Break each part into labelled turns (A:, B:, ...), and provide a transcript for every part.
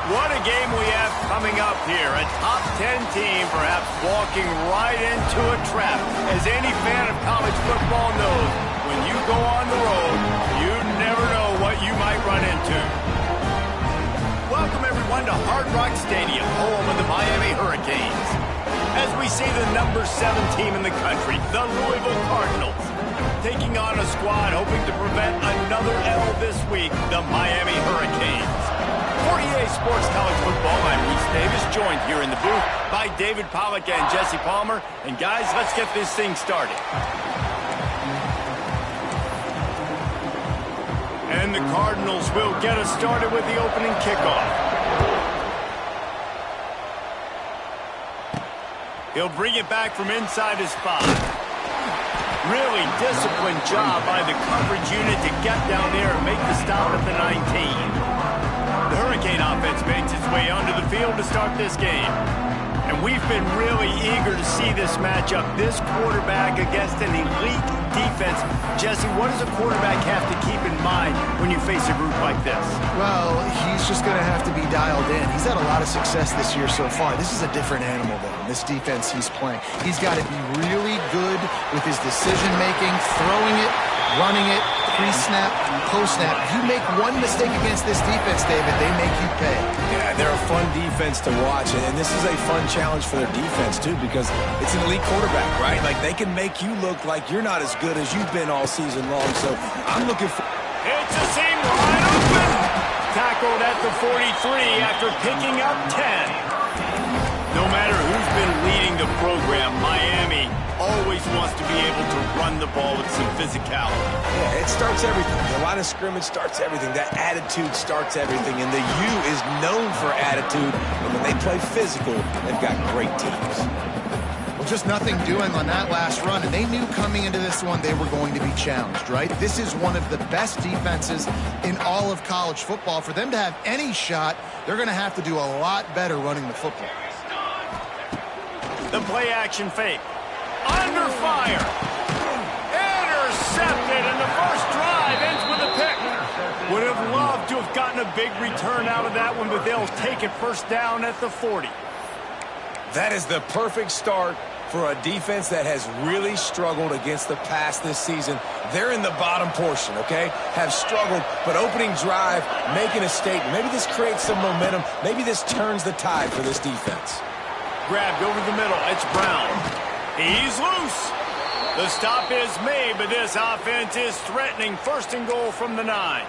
A: What a game we have coming up here. A top 10 team perhaps walking right into a trap. As any fan of college football knows, when you go on the road, you never know what you might run into. Welcome everyone to Hard Rock Stadium, home of the Miami Hurricanes. As we see the number 7 team in the country, the Louisville Cardinals, taking on a squad hoping to prevent another L this week, the Miami Hurricanes. For EA Sports College Football, I'm Reese Davis, joined here in the booth by David Pollack and Jesse Palmer. And guys, let's get this thing started. And the Cardinals will get us started with the opening kickoff. He'll bring it back from inside his 5. Really disciplined job by the coverage unit to get down there and make the stop at the 19. The Hurricane offense makes its way onto the field to start this game. And we've been really eager to see this matchup, this quarterback against an elite defense. Jesse, what does a quarterback have to keep in mind when you face a group like this?
B: Well, he's just going to have to be dialed in. He's had a lot of success this year so far. This is a different animal, though, this defense he's playing. He's got to be really good with his decision-making, throwing it, running it, pre-snap, post-snap. If you make one mistake against this defense, David, they make you pay.
C: Yeah, they're a fun defense to watch, and this is a fun challenge for their defense, too, because it's an elite quarterback, right? Like, they can make you look like you're not as good as you've been all season long, so I'm looking for...
A: It's a seam wide open! Tackled at the 43 after picking up 10. No matter who's been leading the program, Miami always wants to be able to run the ball with some physicality.
C: Yeah, it starts everything. The line of scrimmage starts everything. That attitude starts everything. And the U is known for attitude. And when they play physical, they've got great teams.
B: Well, just nothing doing on that last run. And they knew coming into this one they were going to be challenged, right? This is one of the best defenses in all of college football. For them to have any shot, they're going to have to do a lot better running the football.
A: The play action fake. Under fire. Intercepted, and the first drive ends with a pick. Would have loved to have gotten a big return out of that one, but they'll take it first down at the 40.
C: That is the perfect start for a defense that has really struggled against the pass this season. They're in the bottom portion, okay? Have struggled, but opening drive, making a statement. Maybe this creates some momentum. Maybe this turns the tide for this defense.
A: Grabbed over the middle. It's Brown. He's loose. The stop is made, but this offense is threatening. First and goal from the 9.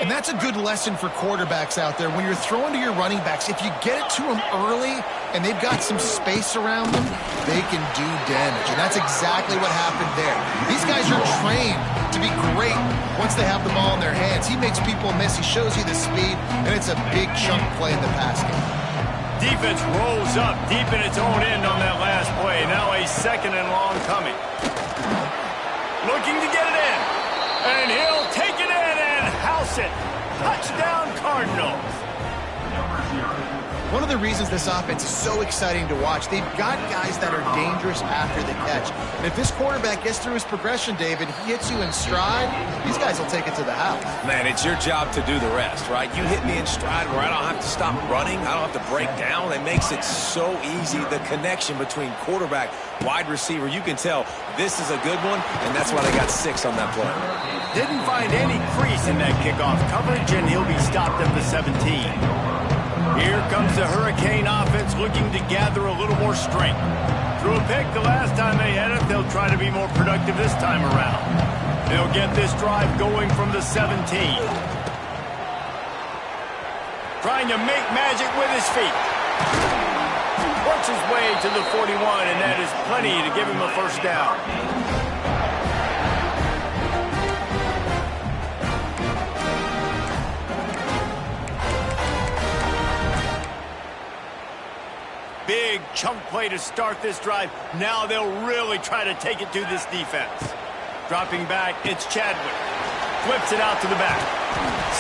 B: And that's a good lesson for quarterbacks out there. When you're throwing to your running backs, if you get it to them early and they've got some space around them, they can do damage. And that's exactly what happened there. These guys are trained to be great once they have the ball in their hands. He makes people miss. He shows you the speed, and it's a big chunk play in the pass game.
A: Defense rolls up deep in its own end on that last play. Now a second and long coming. Looking to get it in. And he'll take it in and house it. Touchdown Cardinals.
B: One of the reasons this offense is so exciting to watch, they've got guys that are dangerous after the catch. And if this quarterback gets through his progression, David, he hits you in stride, these guys will take it to the house.
C: Man, it's your job to do the rest, right? You hit me in stride where I don't have to stop running. I don't have to break down. It makes it so easy. The connection between quarterback, wide receiver, you can tell this is a good one, and that's why they got 6 on that play.
A: Didn't find any crease in that kickoff coverage, and he'll be stopped at the 17. Here comes the Hurricane offense looking to gather a little more strength. Threw a pick the last time they had it. They'll try to be more productive this time around. They'll get this drive going from the 17. Trying to make magic with his feet. Works his way to the 41, and that is plenty to give him a first down. Big chunk play to start this drive. Now they'll really try to take it to this defense. Dropping back, it's Chadwick. Flips it out to the back.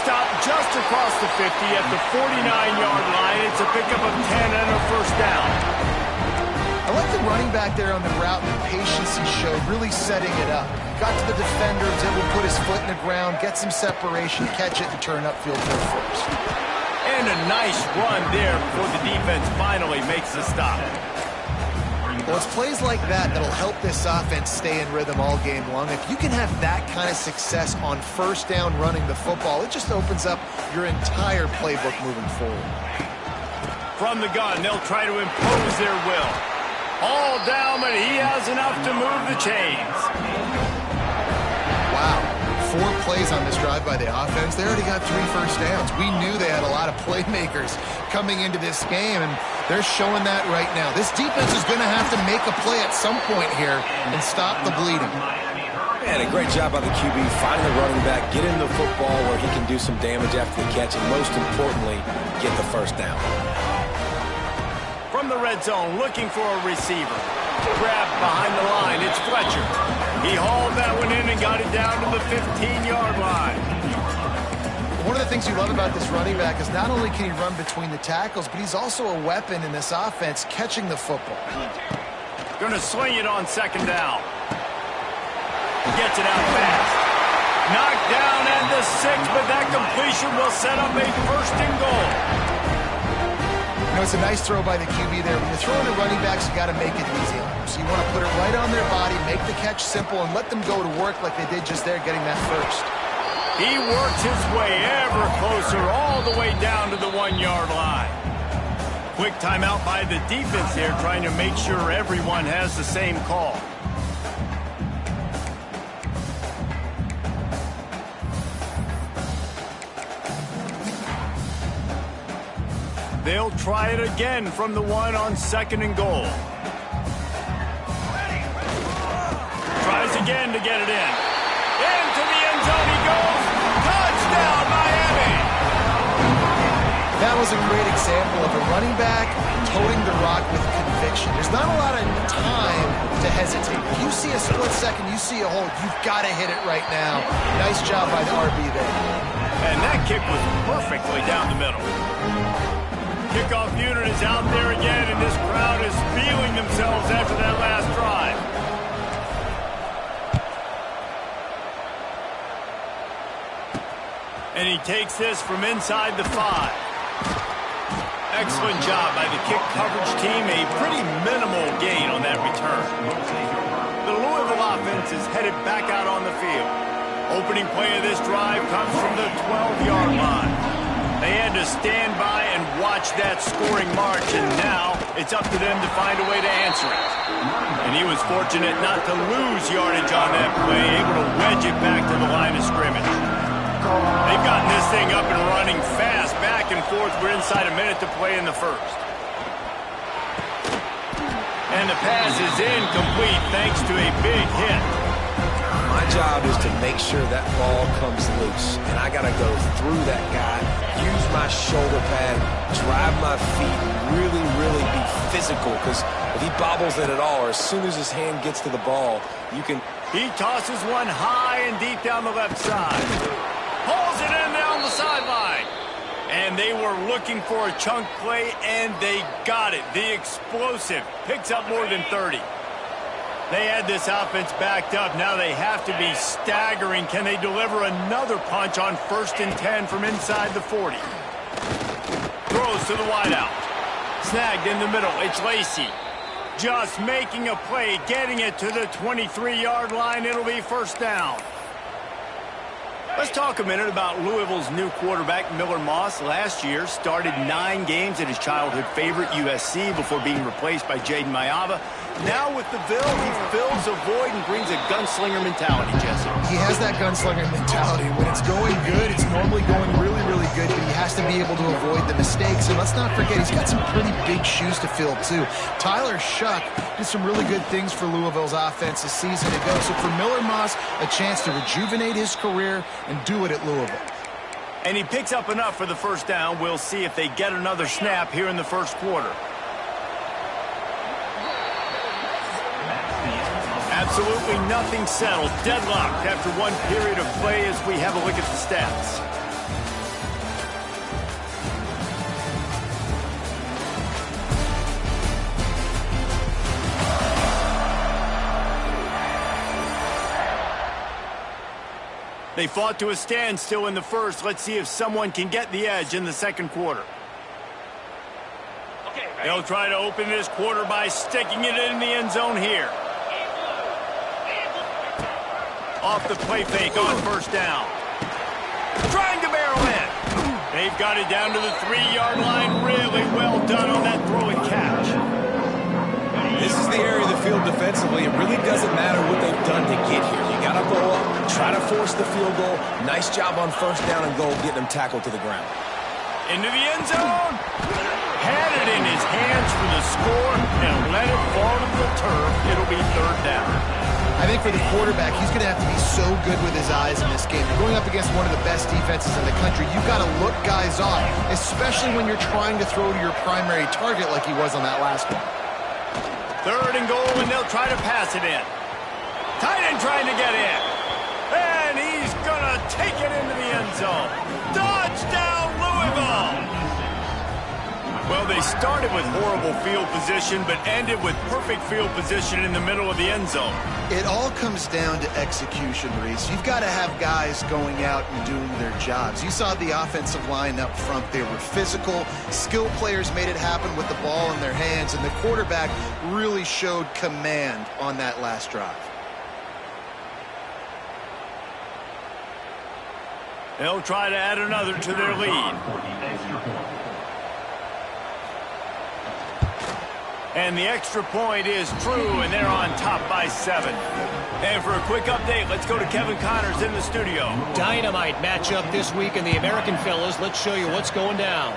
A: Stopped just across the 50 at the 49-yard line. It's a pickup of 10 and a first down.
B: I like the running back there on the route and the patience he showed, really setting it up. Got to the defender, was able to put his foot in the ground, get some separation, catch it, and turn upfield for the first.
A: And a nice run there before the defense finally makes the stop.
B: Well, it's plays like that that'll help this offense stay in rhythm all game long. If you can have that kind of success on first down running the football, it just opens up your entire playbook moving forward.
A: From the gun, they'll try to impose their will. All down, but he has enough to move the chains.
B: Wow. 4 plays on this drive by the offense. They already got 3 first downs. We knew they had a lot of playmakers coming into this game, and they're showing that right now. This defense is going to have to make a play at some point here and stop the bleeding.
C: Man, a great job by the QB, finding the running back, get him the football where he can do some damage after the catch, and most importantly, get the first down.
A: From the red zone, looking for a receiver. Grabbed behind the line, it's Fletcher. He hauled that one in and got it down to the 15-yard line.
B: One of the things you love about this running back is not only can he run between the tackles, but he's also a weapon in this offense catching the football.
A: Going to swing it on second down. Gets it out fast. Knocked down at the 6, but that completion will set up a first and goal.
B: You know, it's a nice throw by the QB there. When you're throwing to running backs, you got to make it easy on them. So you want to put it right on their body, make the catch simple, and let them go to work like they did just there, getting that first.
A: He works his way ever closer all the way down to the 1-yard line. Quick timeout by the defense here, trying to make sure everyone has the same call. They'll try it again from the 1 on second and goal. Tries again to get it in. Into the end zone he goes. Touchdown, Miami!
B: That was a great example of a running back toting the rock with conviction. There's not a lot of time to hesitate. If you see a split second, you see a hole, you've got to hit it right now. Nice job by the RB there.
A: And that kick was perfectly down the middle. Kickoff unit is out there again, and this crowd is feeling themselves after that last drive. And he takes this from inside the 5. Excellent job by the kick coverage team. A pretty minimal gain on that return. The Louisville offense is headed back out on the field. Opening play of this drive comes from the 12-yard line. They had to stand by and watch that scoring march, and now it's up to them to find a way to answer it. And he was fortunate not to lose yardage on that play, able to wedge it back to the line of scrimmage. They've gotten this thing up and running fast, back and forth. We're inside a minute to play in the first. And the pass is incomplete thanks to a big hit.
C: My job is to make sure that ball comes loose, and I got to go through that guy, use my shoulder pad, drive my feet, really, really be physical, because if he bobbles it at all, or as soon as his hand gets to the ball, you can...
A: He tosses one high and deep down the left side. Pulls it in down the sideline. And they were looking for a chunk play, and they got it. The explosive picks up more than 30. They had this offense backed up. Now they have to be staggering. Can they deliver another punch on 1st and 10 from inside the 40? Throws to the wideout. Snagged in the middle. It's Lacey. Just making a play, getting it to the 23-yard line. It'll be first down. Let's talk a minute about Louisville's new quarterback, Miller Moss. Last year, started 9 games at his childhood favorite, USC, before being replaced by Jaden Mayava. Now with the Ville, he fills a void and brings a gunslinger mentality, Jesse.
B: He has that gunslinger mentality. When it's going good, it's normally going really, really good, but he has to be able to avoid the mistakes. And let's not forget, he's got some pretty big shoes to fill, too. Tyler Shuck did some really good things for Louisville's offense a season ago. So for Miller Moss, a chance to rejuvenate his career and do it at Louisville.
A: And he picks up enough for the first down. We'll see if they get another snap here in the first quarter. Absolutely nothing settled. Deadlocked after one period of play as we have a look at the stats. They fought to a standstill in the first. Let's see if someone can get the edge in the second quarter. They'll try to open this quarter by sticking it in the end zone here. Off the play fake on first down. Trying to barrel in. They've got it down to the 3-yard line. Really well done on that throw and catch.
C: This is the area of the field defensively. It really doesn't matter what they've done to get here. You got to go up, try to force the field goal. Nice job on first down and goal, getting them tackled to the ground.
A: Into the end zone. Had it in his hands for the score and let it fall to the turf. It'll be third down.
B: I think for the quarterback, he's going to have to be so good with his eyes in this game. You're going up against one of the best defenses in the country. You've got to look guys off, especially when you're trying to throw to your primary target like he was on that last one.
A: Third and goal, and they'll try to pass it in. Tight end trying to get in. And he's going to take it into the end zone. Touchdown, Louisville! Well, they started with horrible field position, but ended with perfect field position in the middle of the end zone.
B: It all comes down to execution, Reese. You've got to have guys going out and doing their jobs. You saw the offensive line up front. They were physical. Skill players made it happen with the ball in their hands, and the quarterback really showed command on that last drive.
A: They'll try to add another to their lead. And the extra point is true, and they're on top by 7. And for a quick update, let's go to Kevin Connors in the studio.
D: Dynamite matchup this week in the American, fellas. Let's show you what's going down.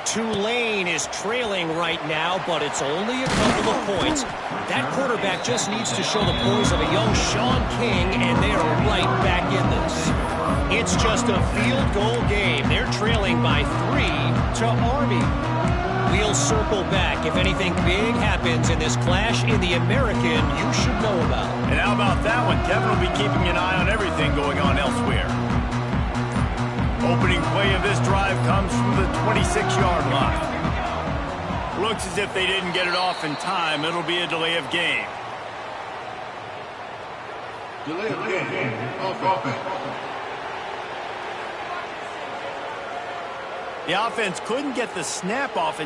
D: Tulane is trailing right now, but it's only a couple of points. That quarterback just needs to show the poise of a young Sean King, and they are right back in this. It's just a field goal game. They're trailing by 3 to Army. We'll circle back if anything big happens in this clash in the American you should know about.
A: And how about that one? Kevin will be keeping an eye on everything going on elsewhere. Opening play of this drive comes from the 26-yard line. Looks as if they didn't get it off in time. It'll be a delay of game.
E: Delay of game. Offense.
A: The offense couldn't get the snap off.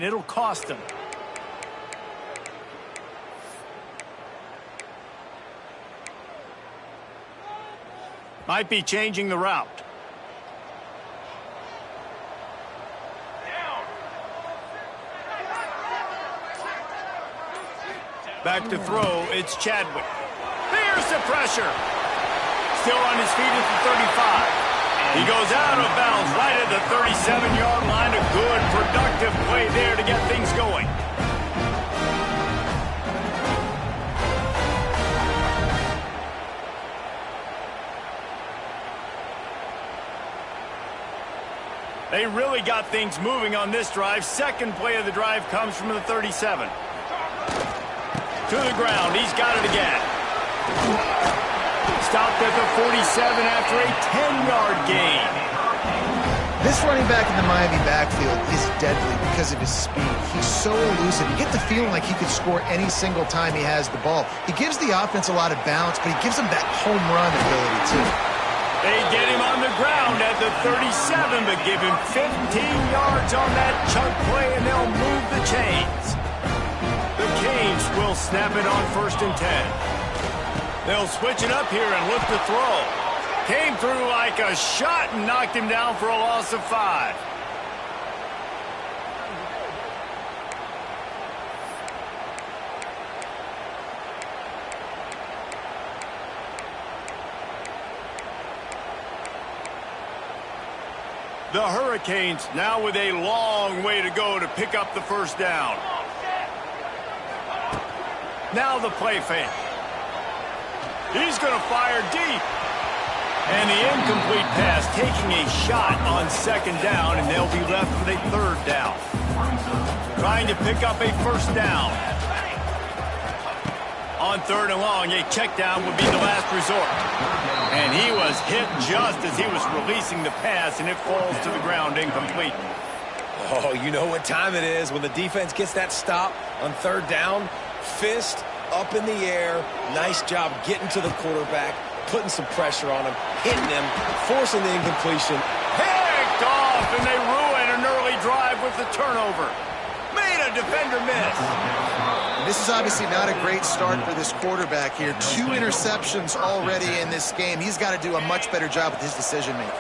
A: It'll cost them. Might be changing the route. Back to throw, it's Chadwick. There's the pressure. Still on his feet at the 35. He goes out of bounds right at the 37-yard line. A good, productive play there to get things going. They really got things moving on this drive. Second play of the drive comes from the 37. To the ground. He's got it again. Stopped at the 47 after a 10-yard gain.
B: This running back in the Miami backfield is deadly because of his speed. He's so elusive. You get the feeling like he could score any single time he has the ball. He gives the offense a lot of balance, but he gives them that home run ability, too.
A: They get him on the ground at the 37, but give him 15 yards on that chunk play, and they'll move the chains. The Canes will snap it on 1st and 10. They'll switch it up here and look to throw. Came through like a shot and knocked him down for a loss of 5. The Hurricanes now with a long way to go to pick up the first down. Now the play fake. He's going to fire deep. And the incomplete pass taking a shot on second down, and they'll be left with a third down. Trying to pick up a first down. On third and long, a check down would be the last resort. And he was hit just as he was releasing the pass, and it falls to the ground incomplete.
C: Oh, you know what time it is when the defense gets that stop on third down. Fist up in the air. Nice job getting to the quarterback, putting some pressure on him, hitting him, forcing the incompletion.
A: Picked off, and they ruin an early drive with the turnover. Made a defender miss.
B: This is obviously not a great start for this quarterback here. 2 interceptions already in this game. He's got to do a much better job with his decision-making.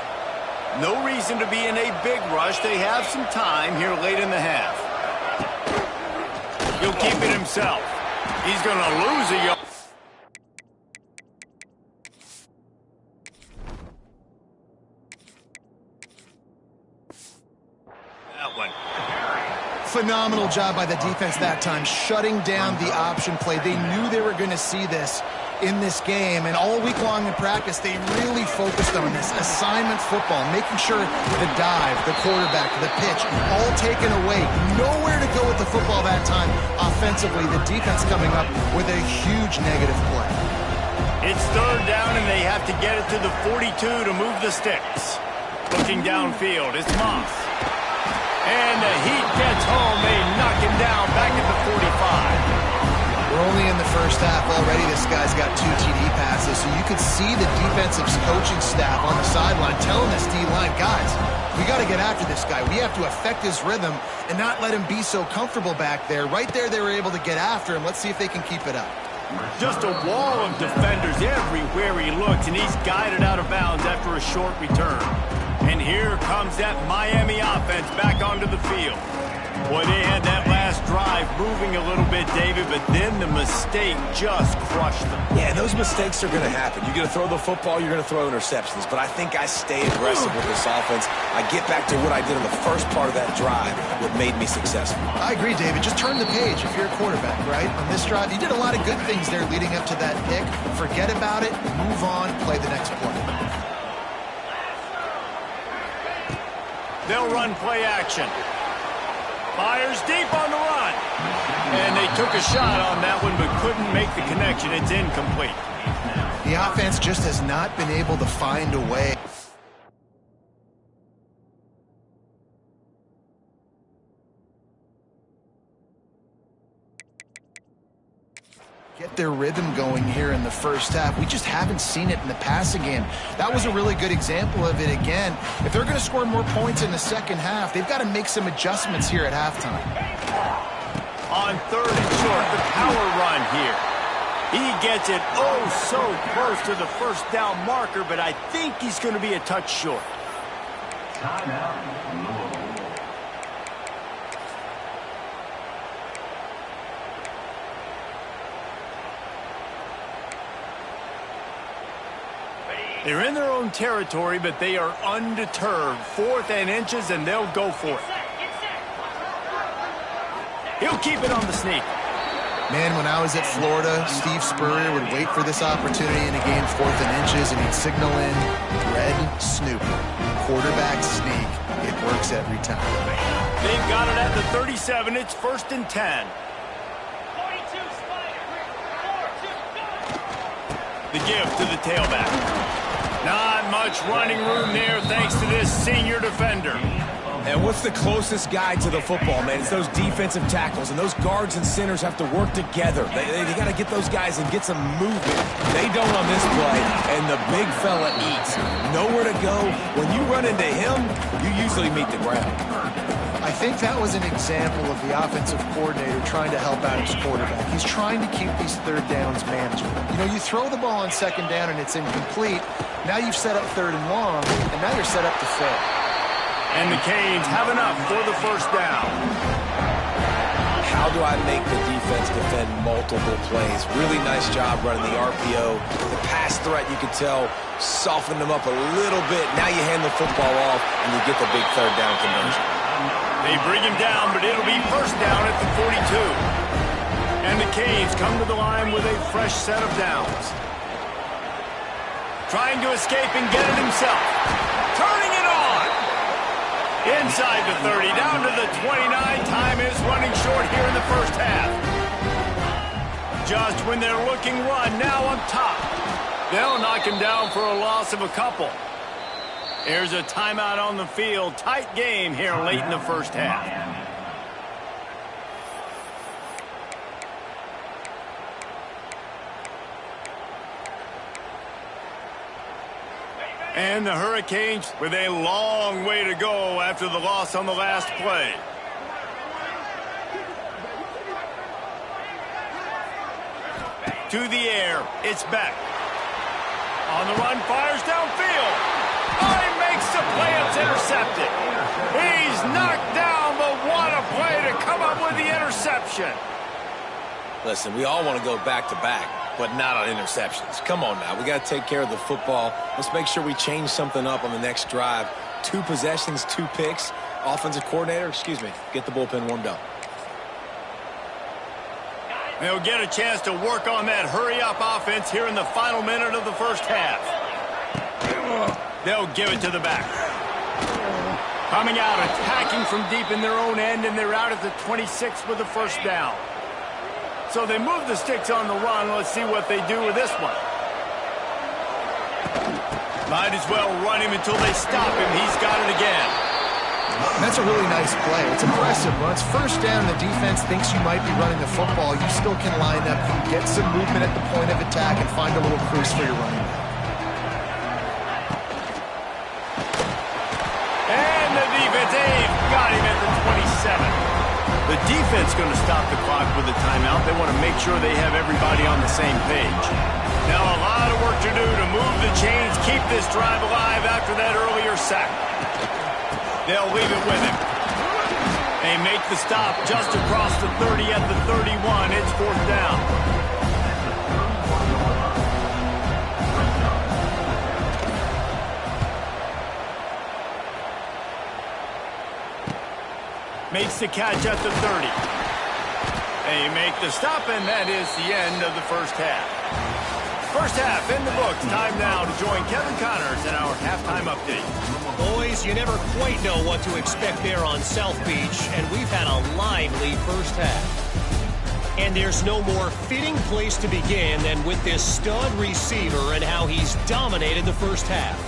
A: No reason to be in a big rush. They have some time here late in the half. He'll keep it himself. He's going to lose a yard. That one.
B: Phenomenal job by the defense that time, shutting down the option play. They knew they were going to see this in this game, and all week long in practice, they really focused on this assignment football, making sure the dive, the quarterback, the pitch, all taken away. Nowhere to go with the football that time offensively. The defense coming up with a huge negative play.
A: It's third down, and they have to get it to the 42 to move the sticks. Looking downfield, it's Moss. And the Heat gets home. They knock him down back at the 45.
B: We're only in the first half already. This guy's got 2 TD passes, so you could see the defensive coaching staff on the sideline telling this D-line, guys, we got to get after this guy. We have to affect his rhythm and not let him be so comfortable back there. Right there, they were able to get after him. Let's see if they can keep it up.
A: Just a wall of defenders everywhere he looks, and he's guided out of bounds after a short return. And here comes that Miami offense back onto the field. Boy, they had that last drive moving a little bit, David, but then the mistake just crushed them.
C: Yeah, those mistakes are going to happen. You're going to throw the football, you're going to throw interceptions. But I think I stay aggressive with this offense. I get back to what I did in the first part of that drive, what made me successful.
B: I agree, David. Just turn the page if you're a quarterback, right? On this drive, you did a lot of good things there leading up to that pick. Forget about it, move on, play the next play.
A: They'll run play action. Fires deep on the run. And they took a shot on that one but couldn't make the connection. It's incomplete.
B: The offense just has not been able to find a way. Get their rhythm going here in the first half. We just haven't seen it in the passing game. That was a really good example of it again. If they're going to score more points in the second half, they've got to make some adjustments here at halftime.
A: On third and short, the power run here. He gets it so close to the first down marker, but I think he's going to be a touch short. They're in their own territory, but they are undeterred. 4th and inches, and they'll go for it. He'll keep it on the sneak.
B: Man, when I was at Florida, Steve Spurrier would wait for this opportunity in a game, 4th and inches, and he'd signal in red snoop, quarterback sneak. It works every time.
A: They've got it at the 37. It's 1st and 10. The give to the tailback. Not much running room there thanks to this senior defender.
C: And what's the closest guy to the football, man? It's those defensive tackles, and those guards and centers have to work together. They got to get those guys and get some movement. They don't on this play, and the big fella eats. Nowhere to go. When you run into him, you usually meet the ground.
B: I think that was an example of the offensive coordinator trying to help out his quarterback. He's trying to keep these third downs manageable. You know, you throw the ball on second down and it's incomplete. Now you've set up third and long, and now you're set up to fail.
A: And the Canes have enough for the first down.
C: How do I make the defense defend multiple plays? Really nice job running the RPO. The pass threat, you could tell, softened them up a little bit. Now you hand the football off, and you get the big third down conversion.
A: They bring him down, but it'll be first down at the 42. And the Canes come to the line with a fresh set of downs. Trying to escape and get it himself. Turning it on. Inside the 30, down to the 29. Time is running short here in the first half. Just when they're looking run, now on top. They'll knock him down for a loss of a couple. There's a timeout on the field. Tight game here late in the first half. And the Hurricanes with a long way to go after the loss on the last play. To the air. It's back. On the run, fires downfield. Oh, he makes the play. It's intercepted. He's knocked down, but what a play to come up with the interception.
C: Listen, we all want to go back-to-back, but not on interceptions. Come on now. We got to take care of the football. Let's make sure we change something up on the next drive. 2 possessions, 2 picks. Offensive coordinator, get the bullpen warmed up.
A: They'll get a chance to work on that hurry-up offense here in the final minute of the first half. They'll give it to the back. Coming out, attacking from deep in their own end, and they're out at the 26 with the first down. So they move the sticks on the run. Let's see what they do with this one. Might as well run him until they stop him. He's got it again.
B: That's a really nice play. It's impressive. When it's first down, the defense thinks you might be running the football. You still can line up, get some movement at the point of attack, and find a little crease for your running back.
A: And the defense, they've got him at the 27. The defense going to stop the clock with a timeout. They want to make sure they have everybody on the same page. Now a lot of work to do to move the chains, keep this drive alive after that earlier sack. They'll leave it with him. They make the stop just across the 30 at the 31. It's fourth down. Makes the catch at the 30. They make the stop, and that is the end of the first half. First half in the books. Time now to join Kevin Connors in our halftime update.
D: Boys, you never quite know what to expect there on South Beach, and we've had a lively first half. And there's no more fitting place to begin than with this stud receiver and how he's dominated the first half.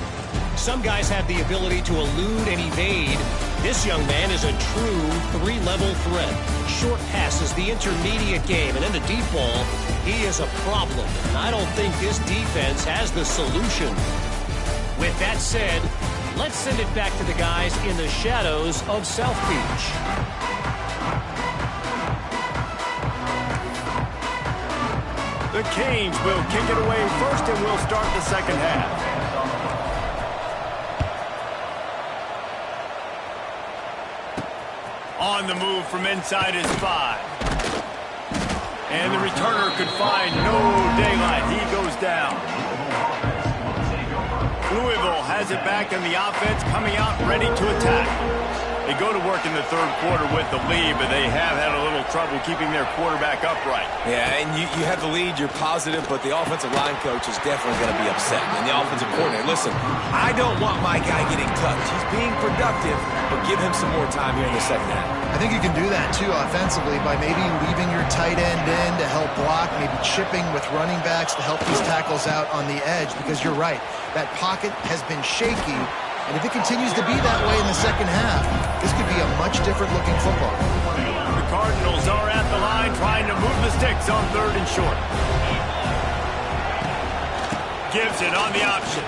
D: Some guys have the ability to elude and evade. This young man is a true 3-level threat. Short passes, the intermediate game, and then the deep ball, he is a problem. And I don't think this defense has the solution. With that said, let's send it back to the guys in the shadows of South Beach.
A: The Canes will kick it away first, and we'll start the second half. On the move from inside his 5. And the returner could find no daylight. He goes down. Louisville has it back in the offense, coming out ready to attack. They go to work in the third quarter with the lead, but they have had a little trouble keeping their quarterback upright.
C: Yeah, and you have the lead, you're positive, but the offensive line coach is definitely going to be upset. And the offensive coordinator, listen, I don't want my guy getting touched. He's being productive, but give him some more time here in the second half.
B: I think you can do that, too, offensively, by maybe leaving your tight end in to help block, maybe chipping with running backs to help these tackles out on the edge, because you're right. That pocket has been shaky, and if it continues to be that way in the second half, this could be a much different-looking football.
A: The Cardinals are at the line trying to move the sticks on third and short. Gives it on the option.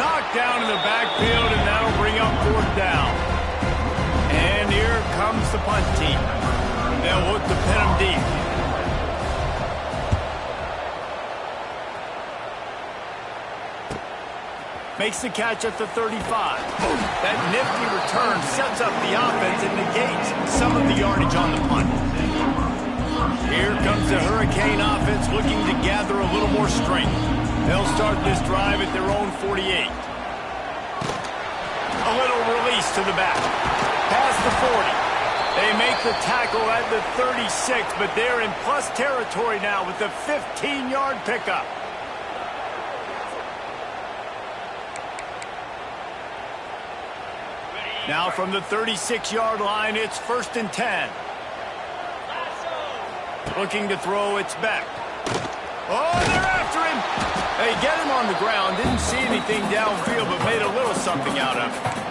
A: Knocked down in the backfield, and that'll bring up fourth down. And here comes the punt team. They'll look to pin him deep. Makes the catch at the 35. That nifty return sets up the offense and negates some of the yardage on the punt. Here comes the Hurricane offense looking to gather a little more strength. They'll start this drive at their own 48. A little release to the back. Past the 40. They make the tackle at the 36, but they're in plus territory now with the 15-yard pickup. Now from the 36-yard line, it's 1st and 10. Looking to throw, it's Beck. Oh, they're after him. They get him on the ground. Didn't see anything downfield, but made a little something out of it.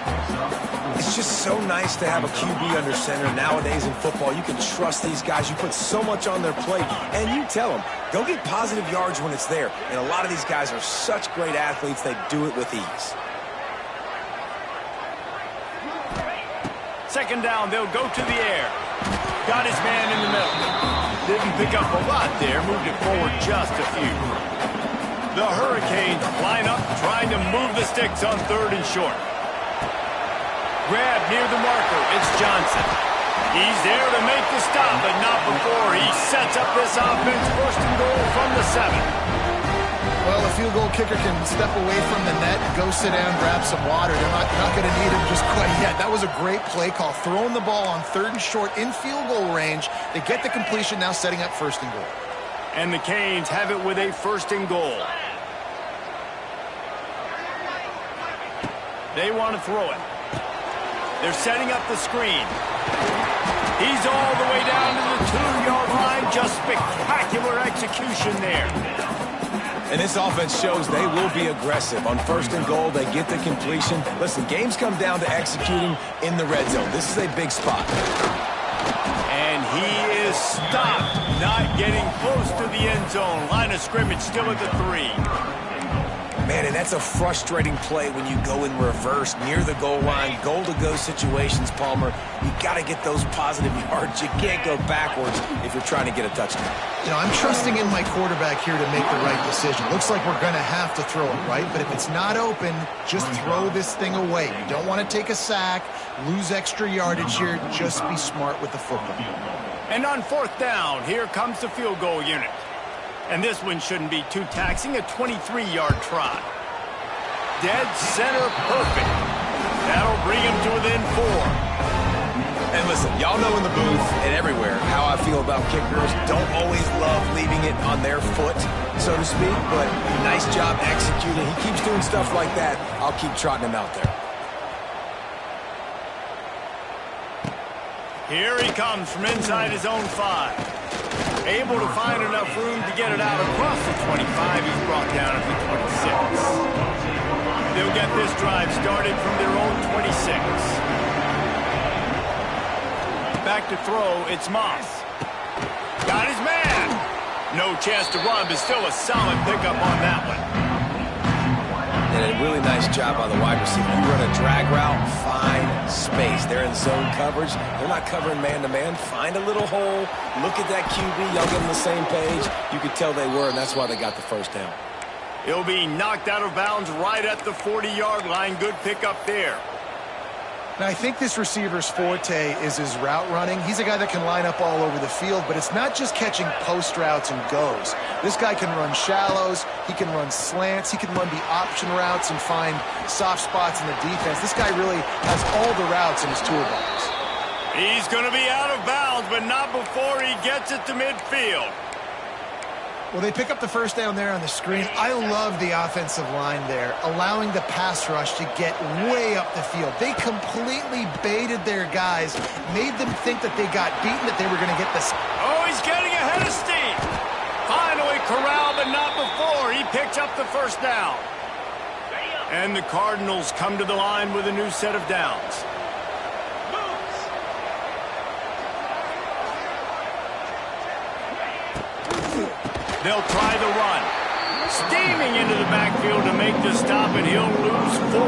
C: It's just so nice to have a QB under center. Nowadays in football, you can trust these guys. You put so much on their plate, and you tell them, go get positive yards when it's there. And a lot of these guys are such great athletes, they do it with ease.
A: 2nd down, they'll go to the air. Got his man in the middle. Didn't pick up a lot there, moved it forward just a few. The Hurricanes line up, trying to move the sticks on 3rd and short. Grab near the marker, it's Johnson. He's there to make the stop, but not before he sets up this offense. 1st and goal from the 7.
B: Well, a field goal kicker can step away from the net, go sit down, grab some water. They're not going to need him just quite yet. That was a great play call. Throwing the ball on 3rd and short in field goal range. They get the completion, now setting up 1st and goal.
A: And the Canes have it with a 1st and goal. They want to throw it. They're setting up the screen. He's all the way down to the 2-yard line. Just spectacular execution there.
C: And this offense shows they will be aggressive. On 1st and goal, they get the completion. Listen, games come down to executing in the red zone. This is a big spot.
A: And he is stopped, not getting close to the end zone. Line of scrimmage still at the 3.
C: Man, and that's a frustrating play when you go in reverse near the goal line. Goal-to-go situations, Palmer. You got to get those positive yards. You can't go backwards if you're trying to get a touchdown.
B: You know, I'm trusting in my quarterback here to make the right decision. Looks like we're going to have to throw it, right? But if it's not open, just throw this thing away. You don't want to take a sack, lose extra yardage here. Just be smart with the football.
A: And on 4th down, here comes the field goal unit. And this one shouldn't be too taxing, a 23-yard trot. Dead center perfect. That'll bring him to within 4.
C: And listen, y'all know in the booth and everywhere how I feel about kickers. Don't always love leaving it on their foot, so to speak, but nice job executing. He keeps doing stuff like that. I'll keep trotting him out there.
A: Here he comes from inside his own 5. Able to find enough room to get it out across the 25. He's brought down at the 26. They'll get this drive started from their own 26. Back to throw, it's Moss. Got his man. No chance to run, but still a solid pickup on that one.
C: And a really nice job by the wide receiver. You run a drag route, find space. They're in zone coverage. They're not covering man-to-man. Find a little hole. Look at that QB. Y'all get on the same page. You could tell they were, and that's why they got the 1st down.
A: He'll be knocked out of bounds right at the 40-yard line. Good pickup there.
B: Now, I think this receiver's forte is his route running. He's a guy that can line up all over the field, but it's not just catching post routes and goes. This guy can run shallows, he can run slants, he can run the option routes and find soft spots in the defense. This guy really has all the routes in his toolbox.
A: He's going to be out of bounds, but not before he gets it to midfield.
B: Well, they pick up the 1st down there on the screen. I love the offensive line there, allowing the pass rush to get way up the field. They completely baited their guys, made them think that they got beaten, that they were going to get this.
A: Oh, he's getting ahead of steam. Finally corralled, but not before. He picks up the 1st down. And the Cardinals come to the line with a new set of downs. They'll try the run. Steaming into the backfield to make the stop, and he'll lose 4.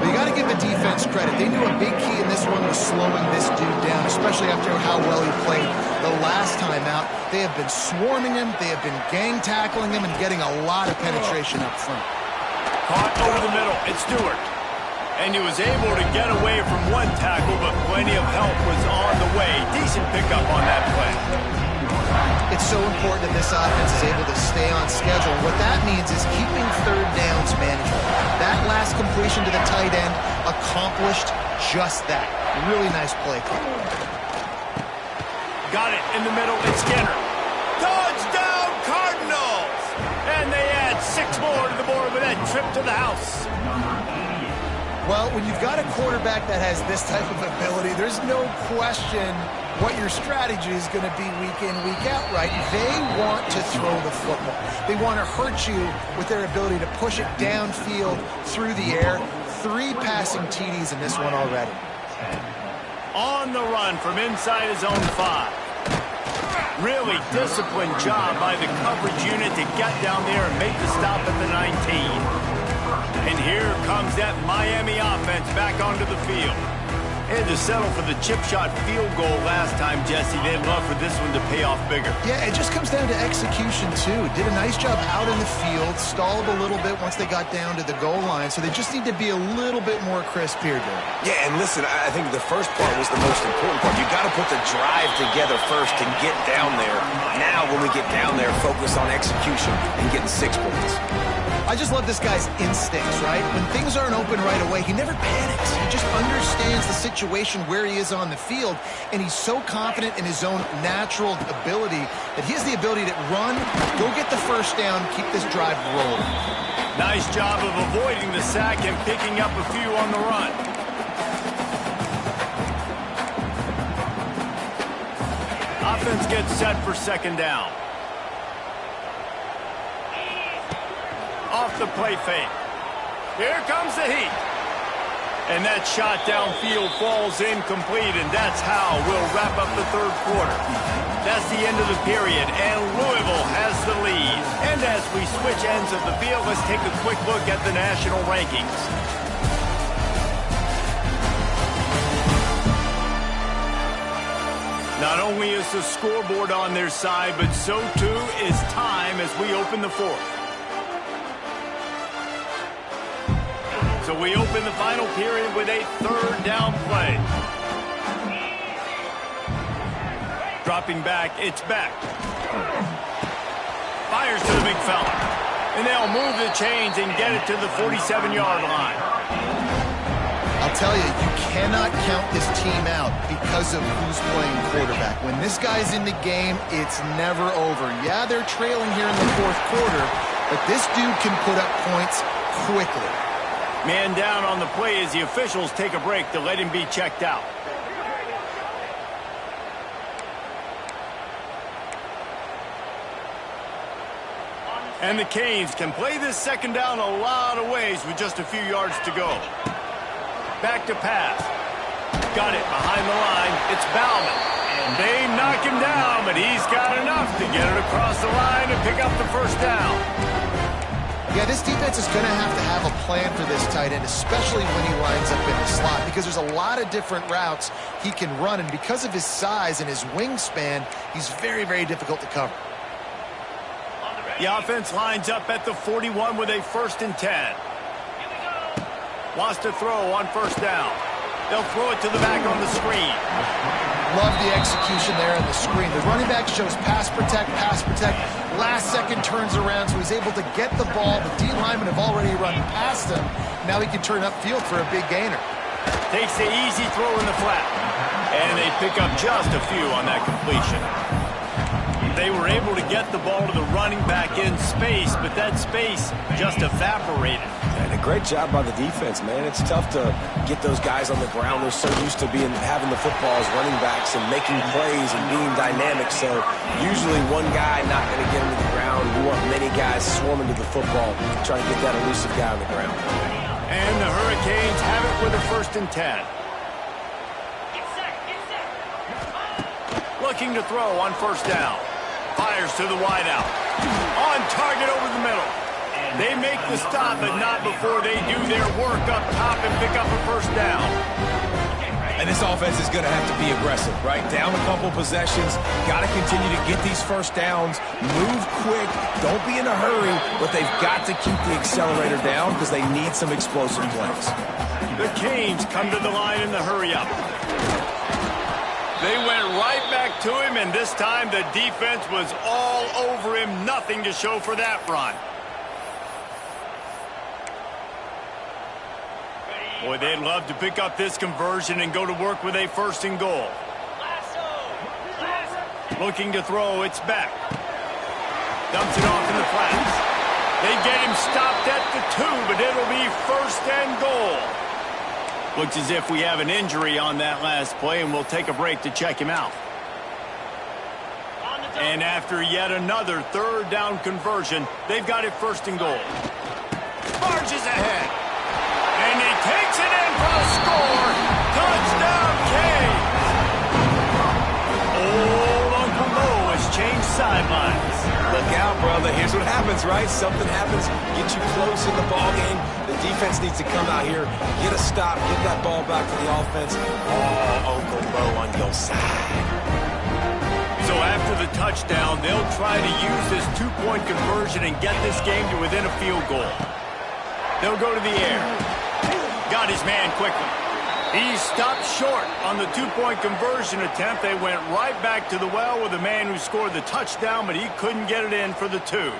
B: But you got to give the defense credit. They knew a big key in this one was slowing this dude down, especially after how well he played the last time out. They have been swarming him. They have been gang tackling him and getting a lot of penetration up front.
A: Caught over the middle. It's Stewart. And he was able to get away from one tackle, but plenty of help was on the way. Decent pickup on that play.
B: It's so important that this offense is able to stay on schedule. What that means is keeping third downs manageable. That last completion to the tight end accomplished just that. Really nice play.
A: Got it in the middle. It's Skinner. Touchdown, Cardinals! And they add 6 more to the board with that trip to the house.
B: Well, when you've got a quarterback that has this type of ability, there's no question what your strategy is going to be week in, week out, right? They want to throw the football. They want to hurt you with their ability to push it downfield through the air. 3 passing TDs in this one already.
A: On the run from inside his own 5. Really disciplined job by the coverage unit to get down there and make the stop at the 19. And here comes that Miami offense back onto the field. They had to settle for the chip shot field goal last time, Jesse. They'd love for this one to pay off bigger.
B: Yeah, it just comes down to execution, too. Did a nice job out in the field, stalled a little bit once they got down to the goal line, so they just need to be a little bit more crisp here, Dave.
C: Yeah, and listen, I think the first part was the most important part. You got to put the drive together first to get down there. Now, when we get down there, focus on execution and getting 6 points.
B: I just love this guy's instincts, right? When things aren't open right away, he never panics. He just understands the situation where he is on the field, and he's so confident in his own natural ability that he has the ability to run, go get the first down, keep this drive rolling.
A: Nice job of avoiding the sack and picking up a few on the run. Offense gets set for 2nd down. Off the play fake. Here comes the heat. And that shot downfield falls incomplete, and that's how we'll wrap up the 3rd quarter. That's the end of the period, and Louisville has the lead. And as we switch ends of the field, let's take a quick look at the national rankings. Not only is the scoreboard on their side, but so too is time as we open the 4th. So we open the final period with a 3rd down play. Dropping back, it's Beck. Fires to the big fella. And they'll move the chains and get it to the 47-yard line.
B: I'll tell you, you cannot count this team out because of who's playing quarterback. When this guy's in the game, it's never over. Yeah, they're trailing here in the 4th quarter, but this dude can put up points quickly.
A: Man down on the play as the officials take a break to let him be checked out. And the Canes can play this 2nd down a lot of ways with just a few yards to go. Back to pass. Got it behind the line. It's Bauman. They knock him down, but he's got enough to get it across the line and pick up the 1st down.
B: Yeah, this defense is going to have a plan for this tight end, especially when he lines up in the slot, because there's a lot of different routes he can run, and because of his size and his wingspan, he's very, very difficult to cover.
A: The offense lines up at the 41 with a 1st and 10. Wants to throw on 1st down. They'll throw it to the back on the screen.
B: Love the execution there on the screen. The running back shows pass protect, pass protect. Last second turns around, so he's able to get the ball. The D linemen have already run past him. Now he can turn upfield for a big gainer.
A: Takes the easy throw in the flat. And they pick up just a few on that completion. They were able to get the ball to the running back in space, but that space just evaporated.
C: And a great job by the defense, man. It's tough to get those guys on the ground. They're so used to having the football as running backs and making plays and being dynamic. So usually one guy not going to get him to the ground. You want many guys swarming to the football, trying to get that elusive guy on the ground.
A: And the Hurricanes have it with a 1st and 10. Looking to throw on 1st down. Fires to the wideout. On target over the middle. They make the stop, but not before they do their work up top and pick up a first down.
C: And this offense is going to have to be aggressive, right? Down a couple possessions. Got to continue to get these first downs. Move quick. Don't be in a hurry. But they've got to keep the accelerator down because they need some explosive plays.
A: The Canes come to the line in the hurry-up. They went right back to him, and this time the defense was all over him. Nothing to show for that run. Boy, they'd love to pick up this conversion and go to work with a first and goal. Looking to throw, it's back. Dumps it off in the flats. They get him stopped at the 2, but it'll be first and goal. Looks as if we have an injury on that last play, and we'll take a break to check him out. And after yet another third down conversion, they've got it first and goal. Barges ahead. And he takes it in for a score. Touchdown, Canes. Old Uncle Mo has changed sidelines.
C: Look out, brother. Here's what happens, right? Something happens, get you close in the ball game. The defense needs to come out here, get a stop, get that ball back to the offense. Oh, Uncle Mo on your side.
A: So after the touchdown, they'll try to use this two-point conversion and get this game to within a field goal. They'll go to the air. Got his man quickly. He stopped short on the two-point conversion attempt. They went right back to the well with the man who scored the touchdown, but he couldn't get it in for the 2.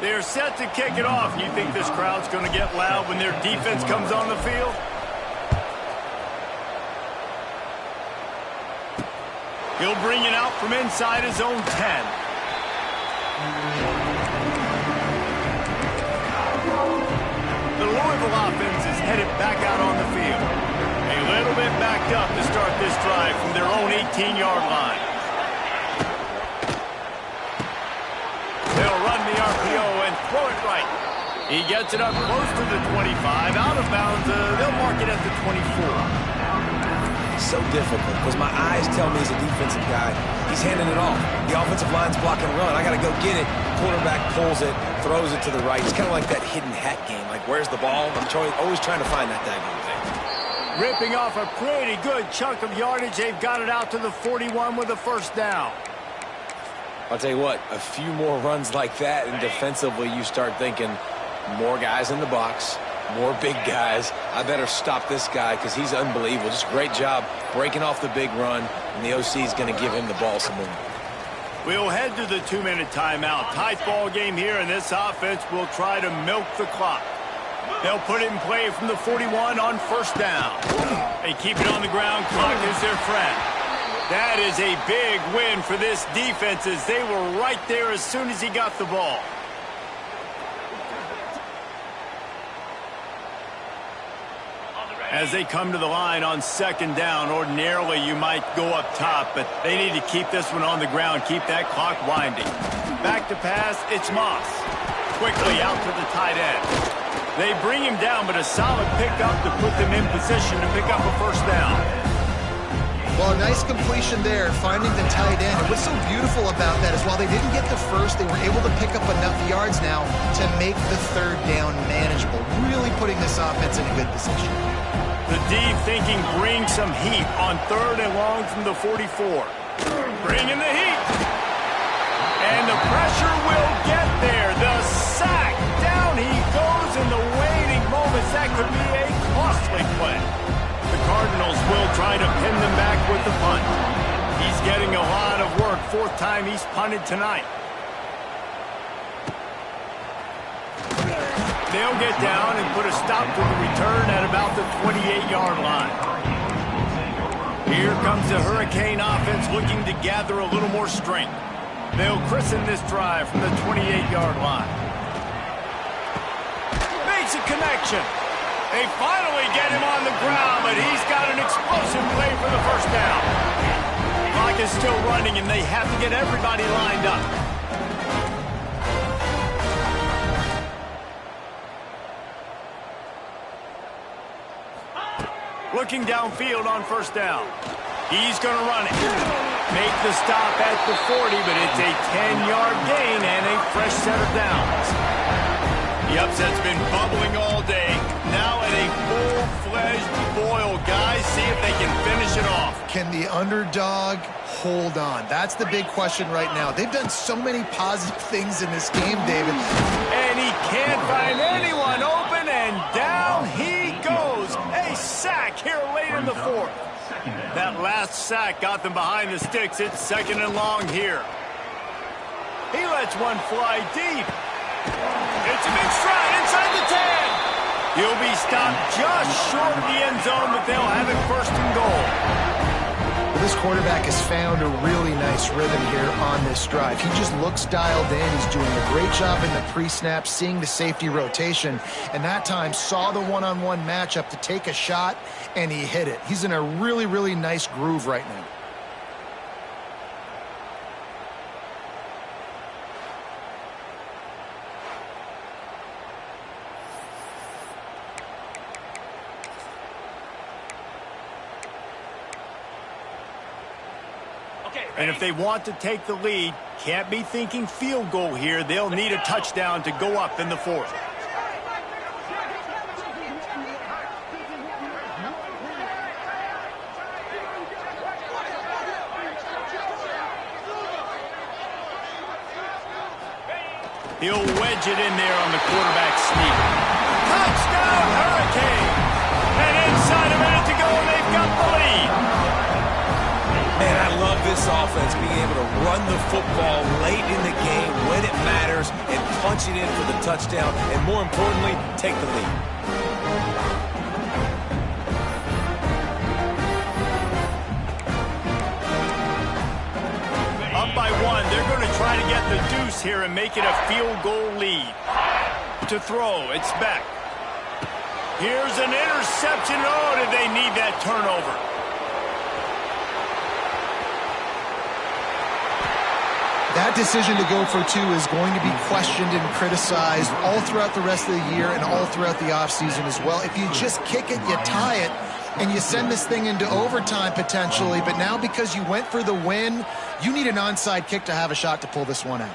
A: They're set to kick it off. You think this crowd's going to get loud when their defense comes on the field? He'll bring it out from inside his own 10. The Louisville offense is headed back out on the field. A little bit backed up to start this drive from their own 18-yard line. They'll run the RPO and throw it right. He gets it up close to the 25. Out of bounds, they'll mark it at the 24.
C: So difficult because my eyes tell me as a defensive guy, he's handing it off. The offensive line's blocking run. I got to go get it. Quarterback pulls it, throws it to the right. It's kind of like that hidden hat game. Like, where's the ball? I'm always trying to find that daggone thing.
A: Ripping off a pretty good chunk of yardage. They've got it out to the 41 with a first down.
C: I'll tell you what, a few more runs like that, and defensively you start thinking more guys in the box, more big guys. I better stop this guy because he's unbelievable. Just a great job breaking off the big run, and the OC is going to give him the ball some more.
A: We'll head to the 2-minute timeout. Tight ball game here, and this offense will try to milk the clock. They'll put it in play from the 41 on first down. They keep it on the ground. Clock is their friend. That is a big win for this defense as they were right there as soon as he got the ball. As they come to the line on second down, ordinarily you might go up top, but they need to keep this one on the ground, keep that clock winding. Back to pass, it's Moss. Quickly out to the tight end. They bring him down, but a solid pickup to put them in position to pick up a first down.
B: Well, a nice completion there, finding the tight end. And what's so beautiful about that is while they didn't get the first, they were able to pick up enough yards now to make the third down manageable, really putting this offense in a good position.
A: The D thinking bring some heat on third and long from the 44. Bring in the heat. And the pressure will get there. The sack. Down he goes in the waiting moments. That could be a costly play. The Cardinals will try to pin them back with the punt. He's getting a lot of work. 4th time he's punted tonight. They'll get down and put a stop to the return at about the 28-yard line. Here comes the Hurricane offense looking to gather a little more strength. They'll christen this drive from the 28-yard line. Makes a connection. They finally get him on the ground, but he's got an explosive play for the first down. Clock is still running, and they have to get everybody lined up. Looking downfield on first down. He's going to run it. Make the stop at the 40, but it's a 10-yard gain and a fresh set of downs. The upset's been bubbling all day. Now at a full-fledged boil, guys. See if they can finish it off.
B: Can the underdog hold on? That's the big question right now. They've done so many positive things in this game, David.
A: And he can't find anyone open, and down he goes. A sack here late in the fourth. That last sack got them behind the sticks. It's 2nd and long here. He lets one fly deep. It's a big stride inside the 10. He'll be stopped just short of the end zone, but they'll have it 1st and goal.
B: Well, this quarterback has found a really nice rhythm here on this drive. He just looks dialed in. He's doing a great job in the pre-snap, seeing the safety rotation, and that time saw the one-on-one matchup to take a shot, and he hit it. He's in a really, really nice groove right now.
A: And if they want to take the lead, can't be thinking field goal here. They'll need a touchdown to go up in the 4th. He'll wedge it in there on the quarterback sneak. Touchdown, Hurricane! And inside a minute to go, and they've got the lead.
C: Man, I love this offense, being able to run the football late in the game when it matters and punch it in for the touchdown, and more importantly, take the lead.
A: Up by 1, they're going to try to get the deuce here and make it a field goal lead. To throw, it's Beck. Here's an interception. Oh, did they need that turnover?
B: That decision to go for 2 is going to be questioned and criticized all throughout the rest of the year and all throughout the offseason as well. If you just kick it, you tie it, and you send this thing into overtime potentially, but now because you went for the win, you need an onside kick to have a shot to pull this one out.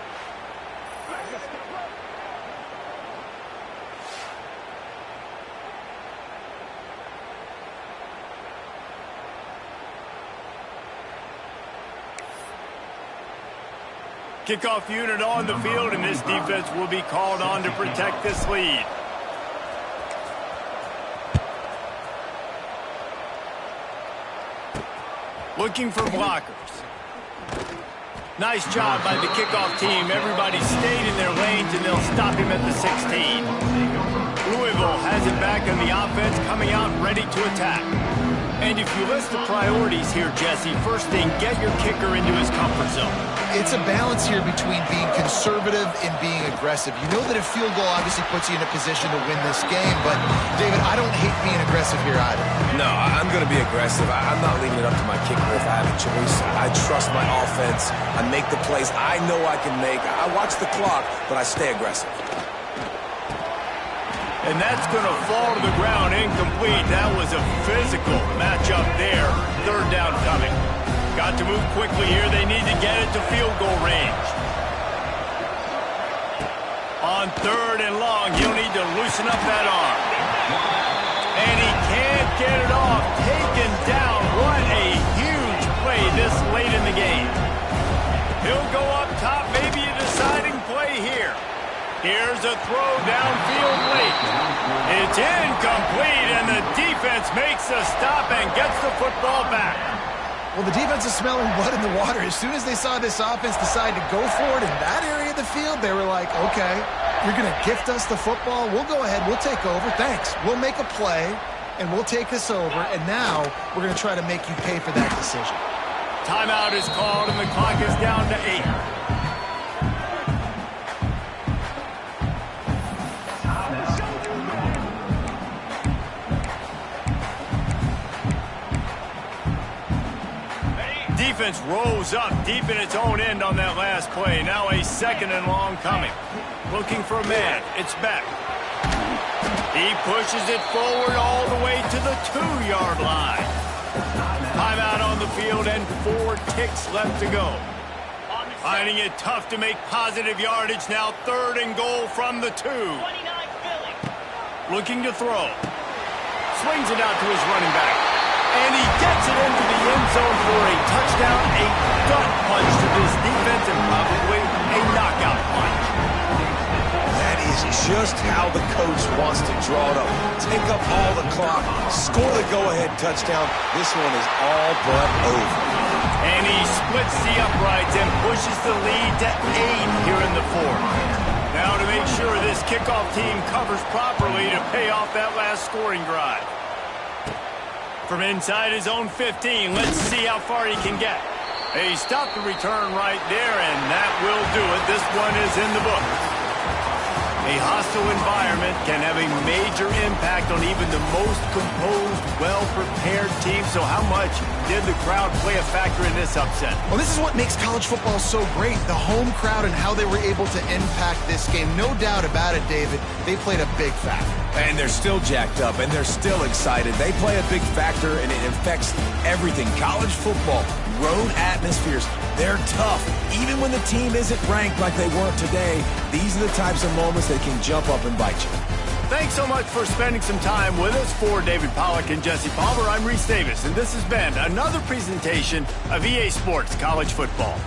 A: Kickoff unit on the field, and this defense will be called on to protect this lead. Looking for blockers. Nice job by the kickoff team. Everybody stayed in their lanes, and they'll stop him at the 16. Louisville has it back on the offense, coming out ready to attack. And if you list the priorities here, Jesse, first thing, get your kicker into his comfort zone.
B: It's a balance here between being conservative and being aggressive. You know that a field goal obviously puts you in a position to win this game, but, David, I don't hate being aggressive here either.
C: No, I'm going to be aggressive. I'm not leaving it up to my kicker if I have a choice. I trust my offense. I make the plays I know I can make. I watch the clock, but I stay aggressive.
A: And that's going to fall to the ground incomplete. That was a physical matchup there. 3rd down coming. Got to move quickly here. They need to get it to field goal range. On 3rd and long, he'll need to loosen up that arm. And he can't get it off. Taken down. What a huge play this late in the game. He'll go up top. Maybe a deciding play here. Here's a throw downfield late. It's incomplete, and the defense makes a stop and gets the football back.
B: Well, the defense is smelling blood in the water. As soon as they saw this offense decide to go for it in that area of the field, they were like, okay, you're going to gift us the football. We'll go ahead. We'll take over. Thanks. We'll make a play, and we'll take this over. And now we're going to try to make you pay for that decision.
A: Timeout is called, and the clock is down to 8. Defense rolls up deep in its own end on that last play. Now a 2nd and long coming. Looking for a man. It's Beck. He pushes it forward all the way to the 2-yard line. Timeout on the field and 4 kicks left to go. Finding it tough to make positive yardage now. 3rd and goal from the 2. Looking to throw. Swings it out to his running back. And he gets it into the end zone for a touchdown. A gut punch to this defense and probably a knockout punch.
C: That is just how the coach wants to draw it up. Take up all the clock, score the go-ahead touchdown. This one is all but over.
A: And he splits the uprights and pushes the lead to 8 here in the 4th. Now to make sure this kickoff team covers properly to pay off that last scoring drive. From inside his own 15, let's see how far he can get. He stopped the return right there, and that will do it. This one is in the book. A hostile environment can have a major impact on even the most composed, well-prepared team. So how much did the crowd play a factor in this upset?
B: Well, this is what makes college football so great, the home crowd and how they were able to impact this game. No doubt about it, David. They played a big factor.
C: And they're still jacked up, and they're still excited. They play a big factor, and it affects everything. College football, road atmospheres, they're tough. Even when the team isn't ranked like they weren't today, these are the types of moments that can jump up and bite you.
A: Thanks so much for spending some time with us. For David Pollack and Jesse Palmer, I'm Reese Davis, and this has been another presentation of EA Sports College Football.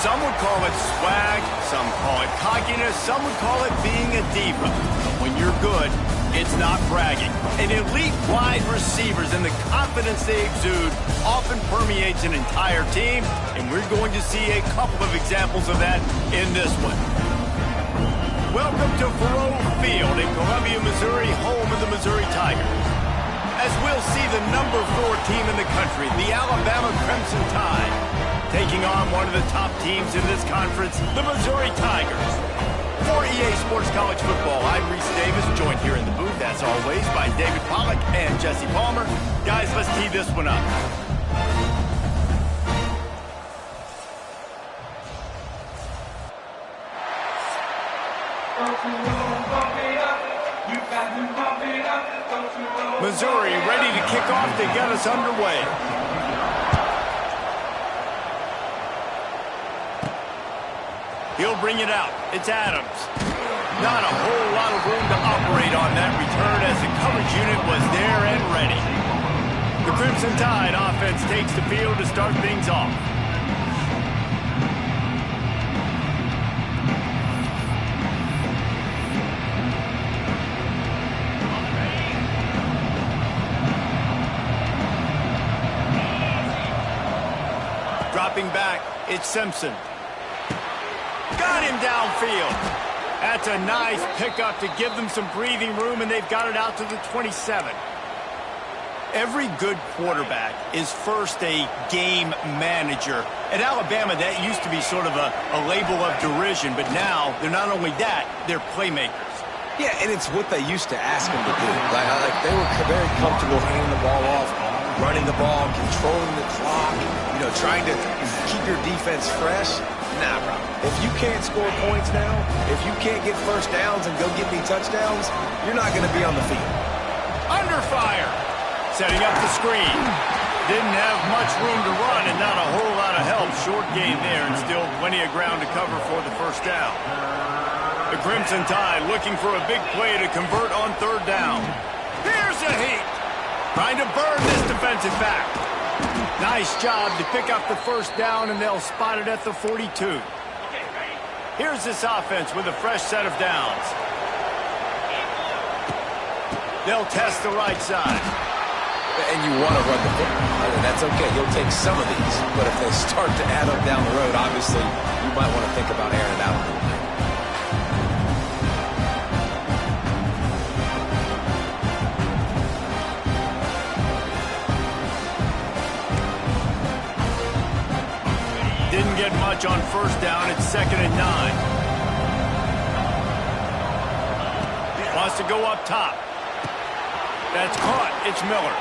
A: Some would call it swag, some call it cockiness, some would call it being a diva. But when you're good, it's not bragging. And elite wide receivers and the confidence they exude often permeates an entire team, and we're going to see a couple of examples of that in this one. Welcome to Faroe Field in Columbia, Missouri, home of the Missouri Tigers. As we'll see the number 4 team in the country, the Alabama Crimson Tide, taking on one of the top teams in this conference, the Missouri Tigers. For EA Sports College Football, I'm Reese Davis, joined here in the booth, as always, by David Pollack and Jesse Palmer. Guys, let's tee this one up. Missouri ready to kick off to get us underway. He'll bring it out. It's Adams. Not a whole lot of room to operate on that return as the coverage unit was there and ready. The Crimson Tide offense takes the field to start things off. Dropping back, it's Simpson. Got him downfield. That's a nice pickup to give them some breathing room, and they've got it out to the 27. Every good quarterback is first a game manager. At Alabama, that used to be sort of a label of derision, but now they're not only that, they're playmakers.
C: Yeah, and it's what they used to ask them to do. Like they were very comfortable handing the ball off, running the ball, controlling the clock, trying to keep your defense fresh. Nah, bro. If you can't score points now, if you can't get first downs and go get me touchdowns, you're not going to be on the field.
A: Under fire. Setting up the screen. Didn't have much room to run and not a whole lot of help. Short gain there and still plenty of ground to cover for the first down. The Crimson Tide looking for a big play to convert on third down. Here's a heat. Trying to burn this defensive back. Nice job to pick up the first down, and they'll spot it at the 42. Here's this offense with a fresh set of downs. They'll test the right side.
C: And you want to run the football. And that's okay. You'll take some of these. But if they start to add up down the road, obviously, you might want to think about airing it out a little bit.
A: Didn't get much on first down. It's 2nd and 9. Wants to go up top. That's caught. It's Miller.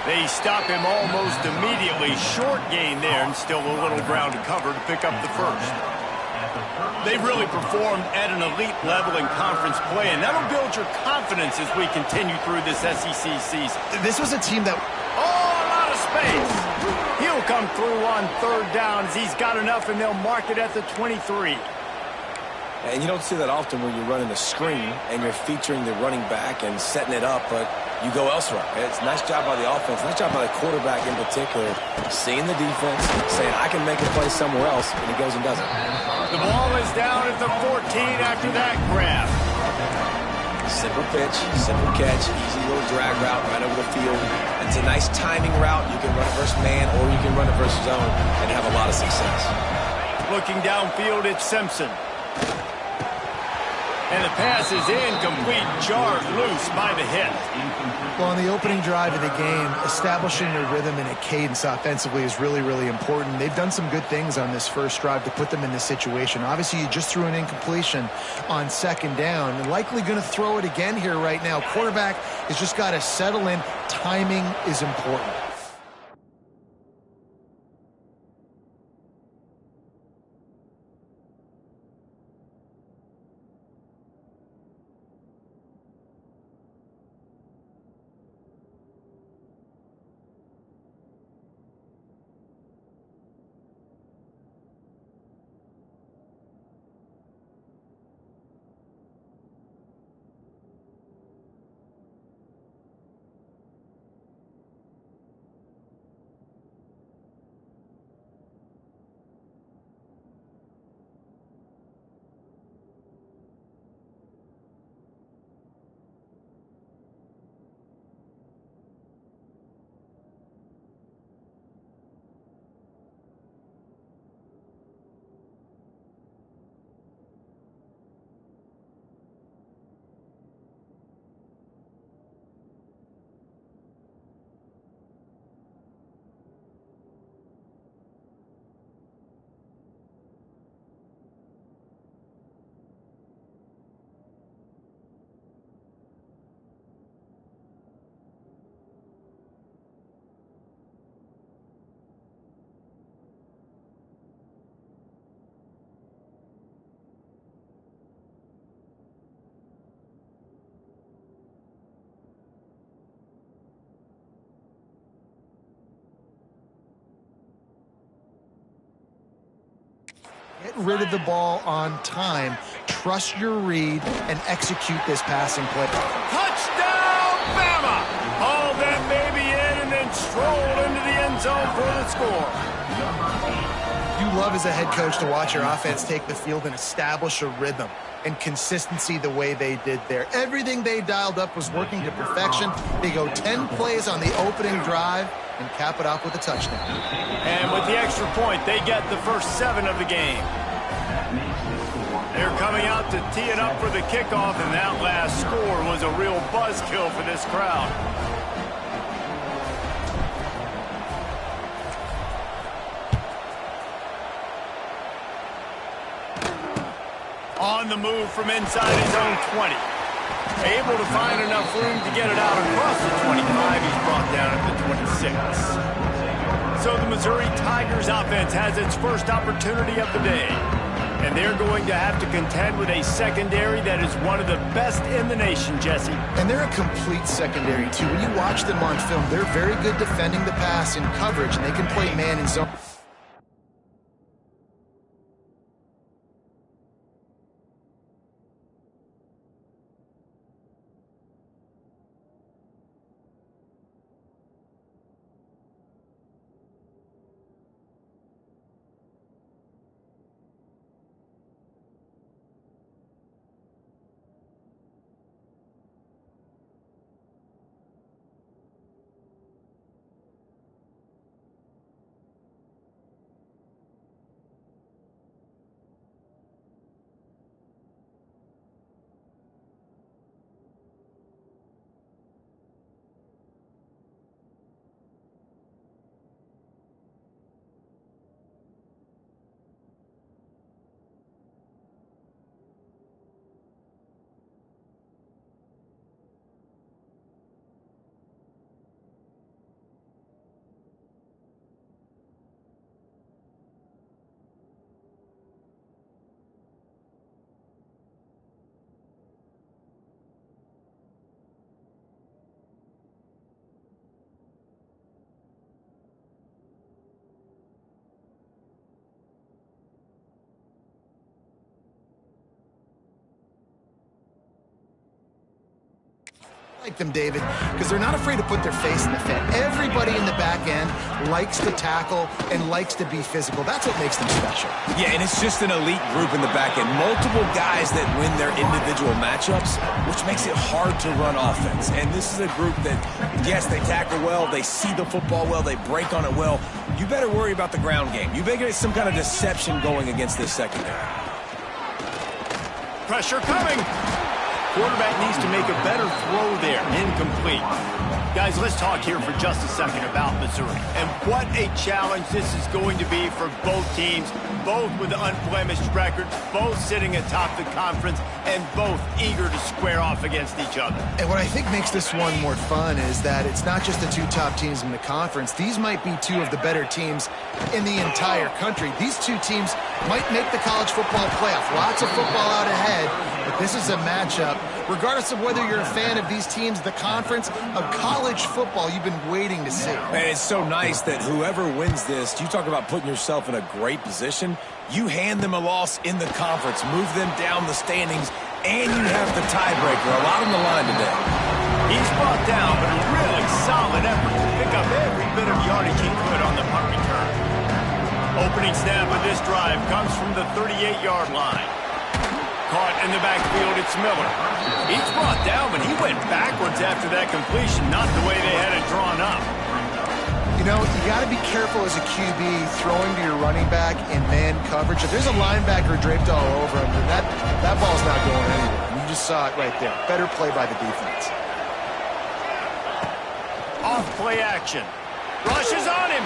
A: They stop him almost immediately. Short gain there, and still a little ground to cover to pick up the first. They've really performed at an elite level in conference play, and that'll build your confidence as we continue through this SEC season.
B: This was a team that...
A: Oh, a lot of space. He'll come through on 3rd downs. He's got enough, and they'll mark it at the 23.
C: And you don't see that often when you're running a screen and you're featuring the running back and setting it up, but you go elsewhere. It's a nice job by the offense, nice job by the quarterback in particular, seeing the defense, saying, I can make a play somewhere else, and he goes and does it.
A: The ball is down at the 14 after that grab.
C: Simple pitch, simple catch, easy little drag route right over the field. It's a nice timing route. You can run it versus man, or you can run it versus zone and have a lot of success.
A: Looking downfield, it's Simpson. And the pass is incomplete, jarred loose by the hit.
B: Well, on the opening drive of the game, establishing a rhythm and a cadence offensively is really, really important. They've done some good things on this first drive to put them in this situation. Obviously, you just threw an incompletion on 2nd down, and likely going to throw it again here right now. Quarterback has just got to settle in. Timing is important. Get rid of the ball on time. Trust your read and execute this passing play.
A: Touchdown, Bama! Hauled that baby in and then strolled into the end zone for the score.
B: You love as a head coach to watch your offense take the field and establish a rhythm and consistency the way they did there. Everything they dialed up was working to perfection. They go 10 plays on the opening drive and cap it off with a touchdown.
A: And with the extra point, they get the first 7 of the game. They're coming out to tee it up for the kickoff, and that last score was a real buzzkill for this crowd. On the move from inside his own 20. Able to find enough room to get it out across the 25. He's brought down at the 26. So the Missouri Tigers offense has its first opportunity of the day. And they're going to have to contend with a secondary that is one of the best in the nation, Jesse.
B: And they're a complete secondary, too. When you watch them on film, they're very good defending the pass in coverage, and they can play man and zone. Like them, David, because they're not afraid to put their face in the fan. Everybody in the back end likes to tackle and likes to be physical. That's what makes them special.
C: Yeah, and it's just an elite group in the back end. Multiple guys that win their individual matchups, which makes it hard to run offense. And this is a group that, yes, they tackle well, they see the football well, they break on it well. You better worry about the ground game. You better get some kind of deception going against this secondary.
A: Pressure coming. Quarterback needs to make a better throw there. Incomplete. Guys, let's talk here for just a second about Missouri. And what a challenge this is going to be for both teams, both with unblemished records, both sitting atop the conference, and both eager to square off against each other.
B: And what I think makes this one more fun is that it's not just the two top teams in the conference. These might be two of the better teams in the entire country. These two teams might make the college football playoff. Lots of football out ahead, but this is a matchup, regardless of whether you're a fan of these teams, the conference, of college football you've been waiting to see.
C: And it's so nice that whoever wins this, you talk about putting yourself in a great position, you hand them a loss in the conference, move them down the standings, and you have the tiebreaker. A lot on the line today.
A: He's brought down, but a really solid effort to pick up every bit of yardage he could on the punt return. Opening snap of this drive comes from the 38-yard line. Caught in the backfield, it's Miller. He's brought down, but he went backwards after that completion, not the way they had it drawn up.
B: You know, you got to be careful as a QB throwing to your running back in man coverage. If there's a linebacker draped all over him, then that ball's not going anywhere. And you just saw it right there. Better play by the defense.
A: Off play action. Rushes on him.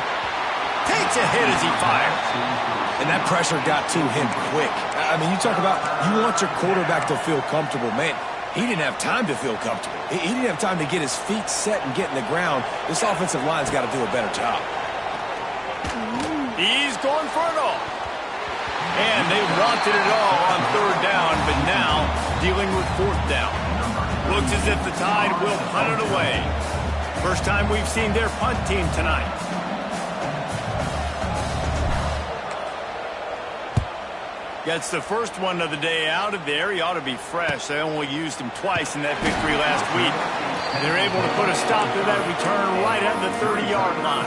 A: Takes a hit as he fires.
C: And that pressure got to him quick. I mean, you talk about you want your quarterback to feel comfortable. Man, he didn't have time to feel comfortable. He didn't have time to get his feet set and get in the ground. This offensive line's got to do a better job.
A: He's going for it all. And they wanted it all on third down, but now dealing with fourth down. Looks as if the Tide will punt it away. First time we've seen their punt team tonight. Gets the first one of the day out of there. He ought to be fresh. They only used him twice in that victory last week. And they're able to put a stop to that return right at the 30-yard line.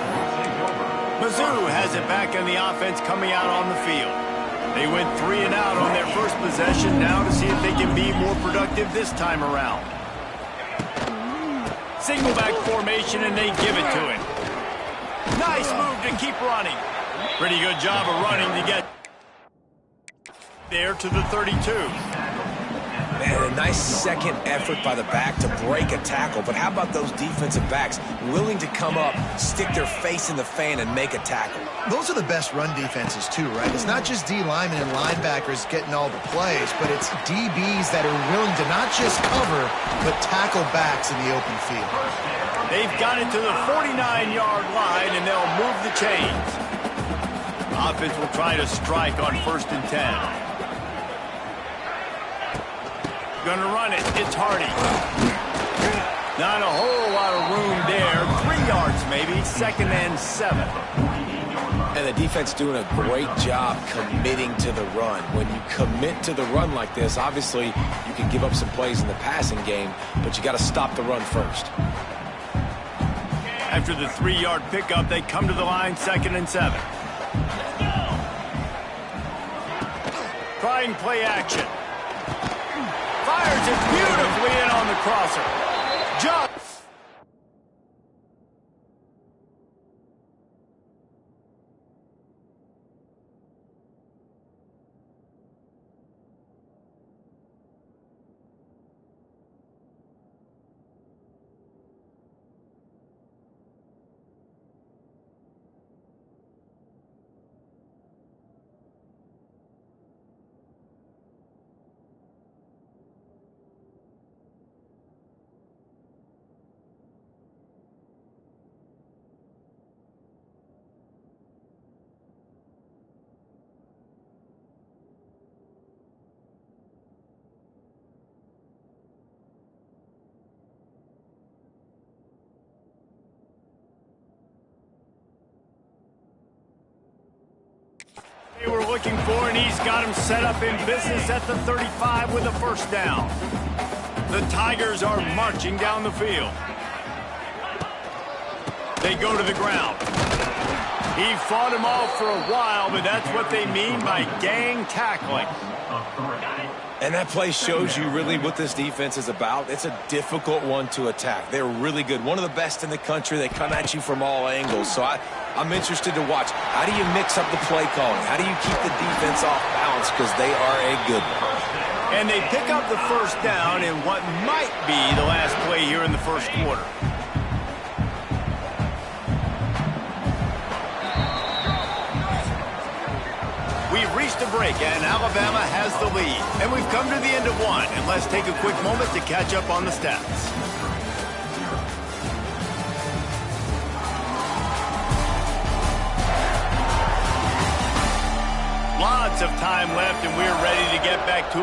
A: Mizzou has it back in the offense coming out on the field. They went 3 and out on their first possession. Now to see if they can be more productive this time around. Single back formation, and they give it to him. Nice move to keep running. Pretty good job of running to get there to the 32.
C: Man, a nice second effort by the back to break a tackle. But how about those defensive backs willing to come up, stick their face in the fan, and make a tackle?
B: Those are the best run defenses too, right? It's not just D linemen and linebackers getting all the plays, but it's DBs that are willing to not just cover, but tackle backs in the open field.
A: They've got it to the 49-yard line, and they'll move the chains. Offense will try to strike on 1st and 10. Gonna run it. It's Hardy. Not a whole lot of room there. 3 yards maybe. 2nd and 7.
C: And the defense doing a great job committing to the run. When you commit to the run like this, obviously you can give up some plays in the passing game, but you got to stop the run first.
A: After the 3-yard pickup, they come to the line 2nd and 7. Trying play action. Fires it beautifully in on the crosser. Just they were looking for, and he's got him set up in business at the 35 with a 1st down. The Tigers are marching down the field. They go to the ground. He fought him off for a while, but that's what they mean by gang tackling.
C: And that play shows you really what this defense is about. It's a difficult one to attack. They're really good. One of the best in the country. They come at you from all angles. So I'm interested to watch. How do you mix up the play calling? How do you keep the defense off balance? Because they are a good one.
A: And they pick up the first down in what might be the last play here in the first quarter. We've reached a break, and Alabama has the lead. And we've come to the end of one. And let's take a quick moment to catch up on the stats. Lots of time left, and we're ready to get back to it.